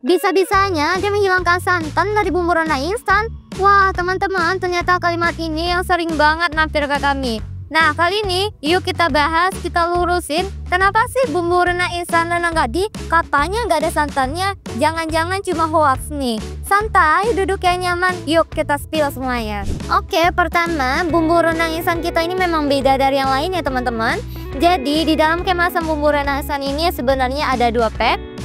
Bisa-bisanya dia menghilangkan santan dari bumbu rendang instan. Wah, teman-teman, ternyata kalimat ini yang sering banget mampir ke kami. Nah, kali ini yuk kita bahas, kita lurusin kenapa sih bumbu rendang instan rendang Gadi katanya nggak ada santannya. Jangan-jangan cuma hoax nih. Santai, duduk yang nyaman, yuk kita spill semuanya. Oke, pertama, bumbu rendang instan kita ini memang beda dari yang lain ya teman-teman. Jadi di dalam kemasan bumbu rendang instan ini sebenarnya ada 2 pack.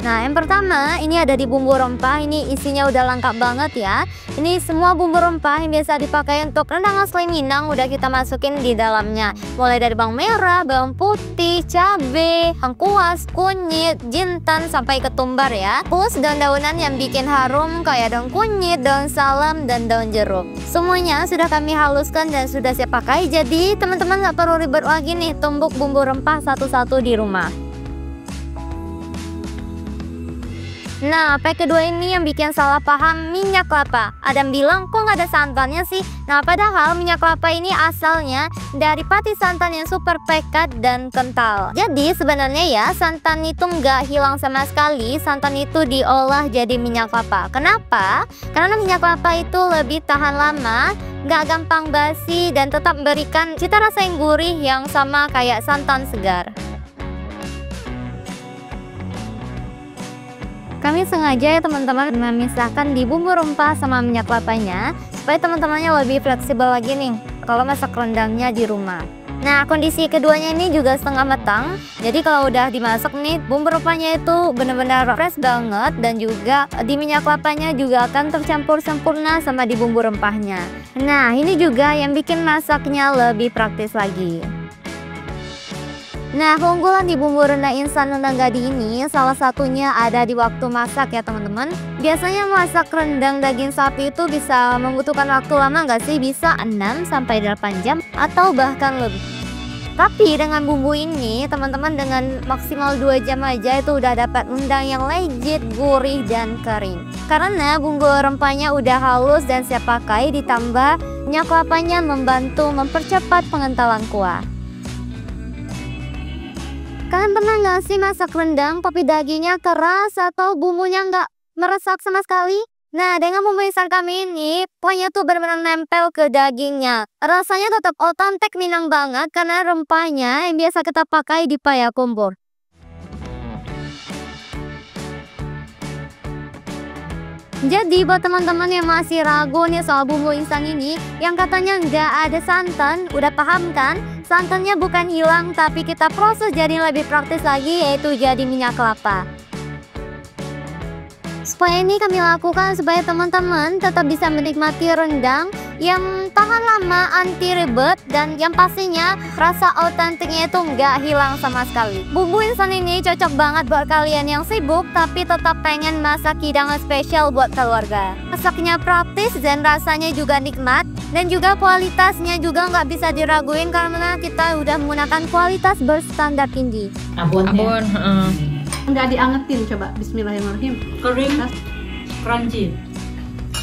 Nah, yang pertama ini ada di bumbu rempah. Ini isinya udah lengkap banget ya. Ini semua bumbu rempah yang biasa dipakai untuk rendang asli Minang udah kita masukin di dalamnya. Mulai dari bawang merah, bawang putih, cabai, lengkuas, kunyit, jintan sampai ketumbar ya. Plus daun-daunan yang bikin harum kayak daun kunyit, daun salam, dan daun jeruk. Semuanya sudah kami haluskan dan sudah siap pakai. Jadi teman-teman nggak perlu ribet lagi nih tumbuk bumbu rempah satu-satu di rumah. Nah, pack kedua ini yang bikin salah paham minyak kelapa. Ada yang bilang kok nggak ada santannya sih. Nah, padahal minyak kelapa ini asalnya dari pati santan yang super pekat dan kental. Jadi sebenarnya ya santan itu nggak hilang sama sekali. Santan itu diolah jadi minyak kelapa. Kenapa? Karena minyak kelapa itu lebih tahan lama, nggak gampang basi, dan tetap memberikan cita rasa yang gurih yang sama kayak santan segar. Kami sengaja ya teman-teman memisahkan di bumbu rempah sama minyak kelapanya supaya teman-temannya lebih fleksibel lagi nih kalau masak rendangnya di rumah. Nah, kondisi keduanya ini juga setengah matang. Jadi kalau udah dimasak nih, bumbu rempahnya itu benar-benar fresh banget, dan juga di minyak kelapanya juga akan tercampur sempurna sama di bumbu rempahnya. Nah, ini juga yang bikin masaknya lebih praktis lagi. Nah, keunggulan di bumbu rendang instan rendang Gadi ini salah satunya ada di waktu masak ya teman-teman. Biasanya masak rendang daging sapi itu bisa membutuhkan waktu lama nggak sih? Bisa 6-8 jam atau bahkan lebih. Tapi dengan bumbu ini teman-teman dengan maksimal 2 jam aja itu udah dapat rendang yang legit, gurih, dan kering. Karena bumbu rempahnya udah halus dan siap pakai, ditambah minyak kelapanya membantu mempercepat pengentalan kuah. Kalian pernah nggak sih masak rendang tapi dagingnya keras atau bumbunya nggak meresap sama sekali? Nah, dengan bumbu instan kami ini, kuahnya tuh benar-benar nempel ke dagingnya. Rasanya tetap otentik Minang banget karena rempahnya yang biasa kita pakai di Payakumbuh. Jadi buat teman-teman yang masih ragu nih soal bumbu instan ini, yang katanya nggak ada santan, udah paham kan? Santannya bukan hilang, tapi kita proses jadi lebih praktis lagi, yaitu jadi minyak kelapa. Supaya ini kami lakukan supaya teman-teman tetap bisa menikmati rendang yang tahan lama, anti ribet, dan yang pastinya rasa otentiknya itu nggak hilang sama sekali. Bumbu instan ini cocok banget buat kalian yang sibuk tapi tetap pengen masak hidangan spesial buat keluarga. Masaknya praktis dan rasanya juga nikmat, dan juga kualitasnya juga nggak bisa diraguin karena kita udah menggunakan kualitas berstandar tinggi. Abon. Nggak diangetin, coba bismillahirrahmanirrahim. Kering, crunchy.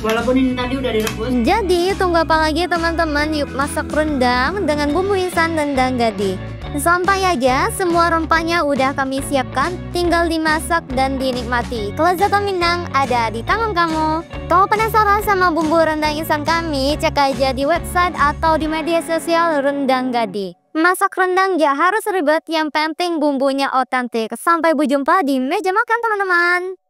Walaupun ini tadi udah direbus. Jadi tunggu apa lagi teman-teman, yuk masak rendang dengan bumbu instan rendang Gadi. Sampai aja semua rempahnya udah kami siapkan, tinggal dimasak dan dinikmati. Kelezatan Minang ada di tangan kamu. Kalau penasaran sama bumbu rendang instan kami, cek aja di website atau di media sosial Rendang Gadi. Masak rendang gak harus ribet, yang penting bumbunya otentik. Sampai berjumpa di meja makan teman-teman.